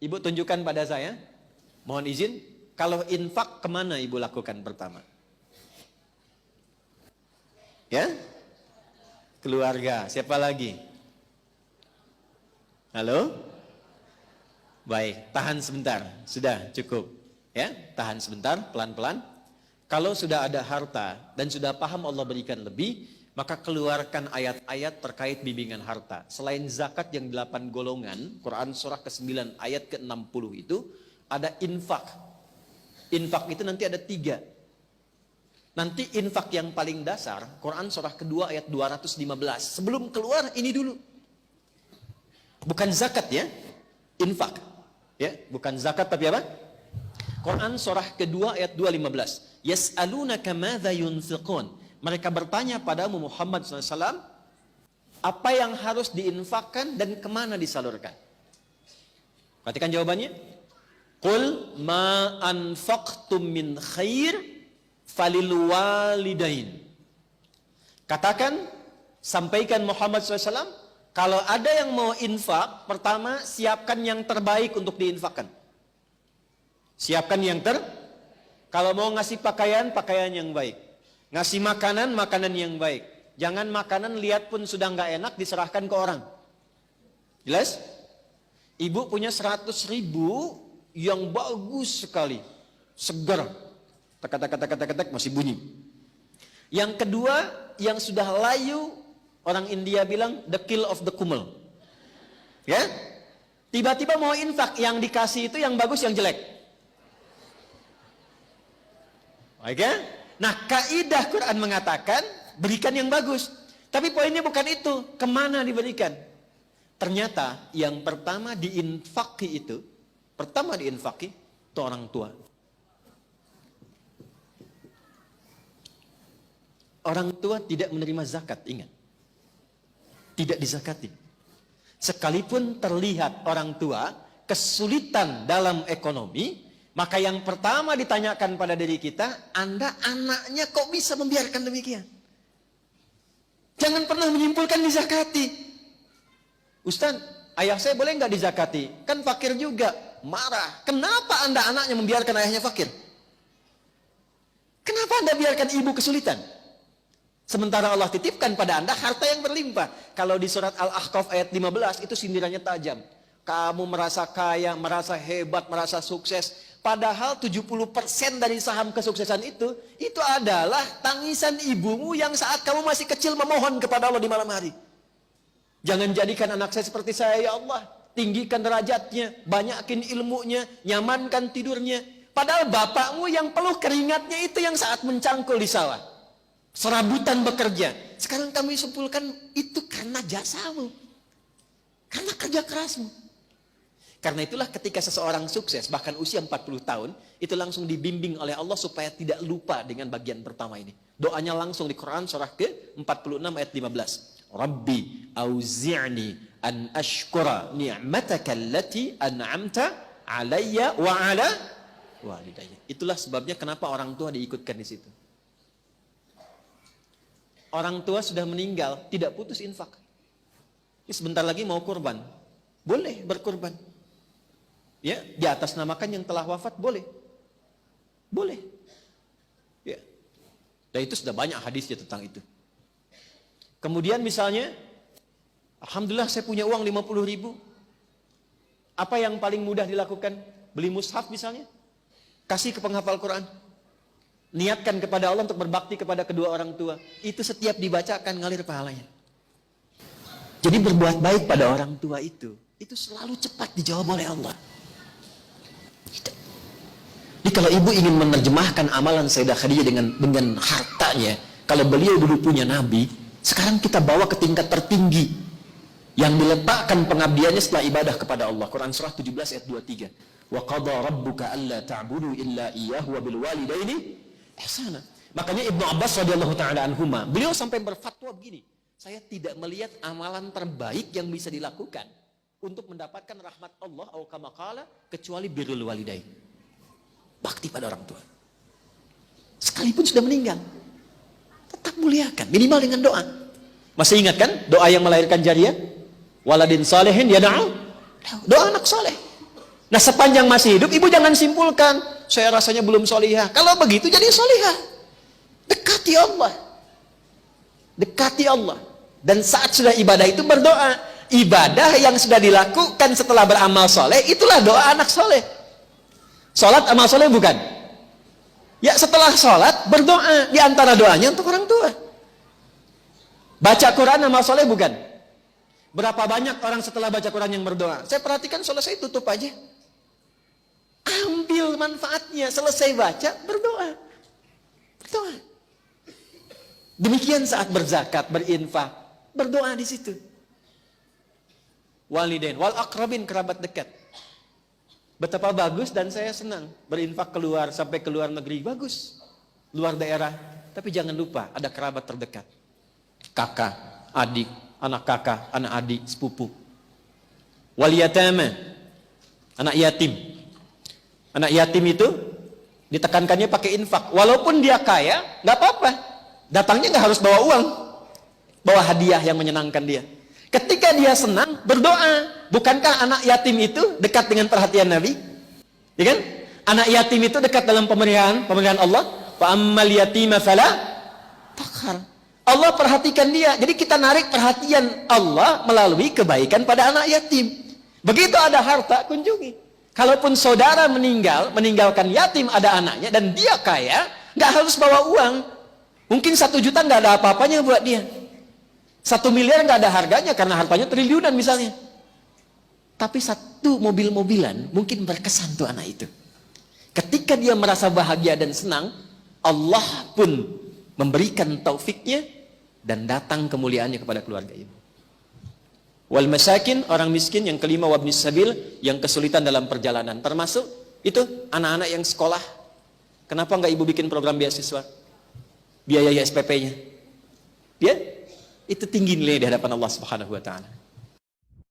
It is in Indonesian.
Ibu tunjukkan pada saya. Mohon izin, kalau infak kemana ibu lakukan pertama? Ya? Keluarga. Siapa lagi? Halo? Baik, tahan sebentar. Sudah cukup. Ya, tahan sebentar, pelan-pelan. Kalau sudah ada harta dan sudah paham Allah berikan lebih, maka keluarkan ayat-ayat terkait bimbingan harta. Selain zakat yang 8 golongan, Quran surah ke-9 ayat ke-60 itu, ada infak. Infak itu nanti ada 3. Nanti infak yang paling dasar, Quran surah kedua ayat 215. Sebelum keluar ini dulu. Bukan zakat ya, infak. Ya, bukan zakat tapi apa? Quran surah kedua ayat 215. Yas'alunaka madza yunfiqun. Mereka bertanya padamu Muhammad SAW, apa yang harus diinfakkan dan kemana disalurkan? Perhatikan jawabannya. Qul ma anfaqtum min khair falil walidain. Katakan, sampaikan Muhammad SAW, kalau ada yang mau infak, pertama siapkan yang terbaik untuk diinfakkan. Siapkan yang kalau mau ngasih pakaian, pakaian yang baik. Ngasih makanan, makanan yang baik. Jangan makanan lihat pun sudah nggak enak diserahkan ke orang. Jelas? Ibu punya 100.000 yang bagus sekali. Segar. Tak masih bunyi. Yang kedua, yang sudah layu, orang India bilang the kill of the kumel. Ya? Tiba-tiba mau infak, yang dikasih itu yang bagus, yang jelek. Oke? Nah, kaidah Quran mengatakan berikan yang bagus. Tapi poinnya bukan itu, kemana diberikan? Ternyata yang pertama diinfaki itu orang tua. Orang tua tidak menerima zakat, ingat. Tidak dizakati. Sekalipun terlihat orang tua kesulitan dalam ekonomi, maka yang pertama ditanyakan pada diri kita, Anda anaknya kok bisa membiarkan demikian? Jangan pernah menyimpulkan dizakati. Ustaz, ayah saya boleh nggak dizakati? Kan fakir juga. Marah. Kenapa Anda anaknya membiarkan ayahnya fakir? Kenapa Anda biarkan ibu kesulitan? Sementara Allah titipkan pada Anda harta yang berlimpah. Kalau di surat Al-Ahqaf ayat 15 itu sindirannya tajam. Kamu merasa kaya, merasa hebat, merasa sukses. Padahal 70% dari saham kesuksesan itu adalah tangisan ibumu yang saat kamu masih kecil memohon kepada Allah di malam hari. Jangan jadikan anak saya seperti saya ya Allah. Tinggikan derajatnya, banyakin ilmunya, nyamankan tidurnya. Padahal bapakmu yang peluh keringatnya itu yang saat mencangkul di sawah. Serabutan bekerja. Sekarang kami simpulkan itu karena jasamu. Karena kerja kerasmu. Karena itulah ketika seseorang sukses, bahkan usia 40 tahun, itu langsung dibimbing oleh Allah supaya tidak lupa dengan bagian pertama ini. Doanya langsung di Quran surah ke-46 ayat 15. Rabbi auzi'ni an ashkura ni'mataka allati an'amta alayya wa ala walidayya. Itulah sebabnya kenapa orang tua diikutkan di situ. Orang tua sudah meninggal, tidak putus infak. Ini sebentar lagi mau kurban. Boleh berkurban. Ya, di atas namakan yang telah wafat boleh. Boleh. Ya. Dan itu sudah banyak hadisnya tentang itu. Kemudian misalnya, alhamdulillah saya punya uang 50.000. Apa yang paling mudah dilakukan? Beli mushaf misalnya. Kasih ke penghafal Quran. Niatkan kepada Allah untuk berbakti kepada kedua orang tua. Itu setiap dibacakan ngalir pahalanya. Jadi berbuat baik pada orang tua itu selalu cepat dijawab oleh Allah. Jadi kalau ibu ingin menerjemahkan amalan Sayyidah Khadijah dengan hartanya, kalau beliau dulu punya Nabi, sekarang kita bawa ke tingkat tertinggi yang diletakkan pengabdiannya setelah ibadah kepada Allah. Quran surah 17 ayat 23. Wa qada rabbuka alla ta'budu illa iyyahu wa bil walidaini ihsana. Makanya Ibnu Abbas radhiyallahu taala anhuma, beliau sampai berfatwa begini, saya tidak melihat amalan terbaik yang bisa dilakukan untuk mendapatkan rahmat Allah atau kama qala kecuali birrul walidain. Bakti pada orang tua. Sekalipun sudah meninggal, tetap muliakan, minimal dengan doa. Masih ingat kan doa yang melahirkan jariah? Waladin salihin yad'u. Doa anak saleh. Nah, sepanjang masih hidup, ibu jangan simpulkan, saya rasanya belum solihah. Kalau begitu jadi solihah. Dekati Allah. Dekati Allah. Dan saat sudah ibadah itu berdoa. Ibadah yang sudah dilakukan setelah beramal soleh, itulah doa anak soleh. Sholat amal soleh bukan? Ya, setelah sholat berdoa. Di antara doanya untuk orang tua. Baca Quran amal soleh bukan? Berapa banyak orang setelah baca Quran yang berdoa? Saya perhatikan selesai tutup aja. Ambil manfaatnya. Selesai baca, berdoa. Berdoa. Demikian saat berzakat, berinfak, berdoa di situ. Walidain, wal aqrabin, kerabat dekat. Betapa bagus dan saya senang berinfak keluar sampai ke luar negeri, bagus. Luar daerah, tapi jangan lupa ada kerabat terdekat. Kakak, adik, anak kakak, anak adik, sepupu. Wal yatama, anak yatim. Anak yatim itu ditekankannya pakai infak. Walaupun dia kaya, nggak apa-apa. Datangnya nggak harus bawa uang, bawa hadiah yang menyenangkan dia. Ketika dia senang, berdoa. Bukankah anak yatim itu dekat dengan perhatian Nabi? Ya kan? Anak yatim itu dekat dalam pemeliharaan Allah. Fa ammal yatima fala taqhar. Allah perhatikan dia. Jadi kita narik perhatian Allah melalui kebaikan pada anak yatim. Begitu ada harta, kunjungi. Kalaupun saudara meninggalkan yatim ada anaknya dan dia kaya, nggak harus bawa uang. Mungkin 1 juta nggak ada apa-apanya buat dia. 1 miliar nggak ada harganya karena hartanya triliunan misalnya. Tapi 1 mobil-mobilan mungkin berkesan tuh anak itu. Ketika dia merasa bahagia dan senang, Allah pun memberikan taufiknya dan datang kemuliaannya kepada keluarga itu. Wal masakin, orang miskin. Yang kelima, wabnis sabil, yang kesulitan dalam perjalanan. Termasuk itu anak-anak yang sekolah. Kenapa nggak ibu bikin program beasiswa? Biaya SPP-nya. Ya, itu tinggi nilai di hadapan Allah Subhanahu wa taala.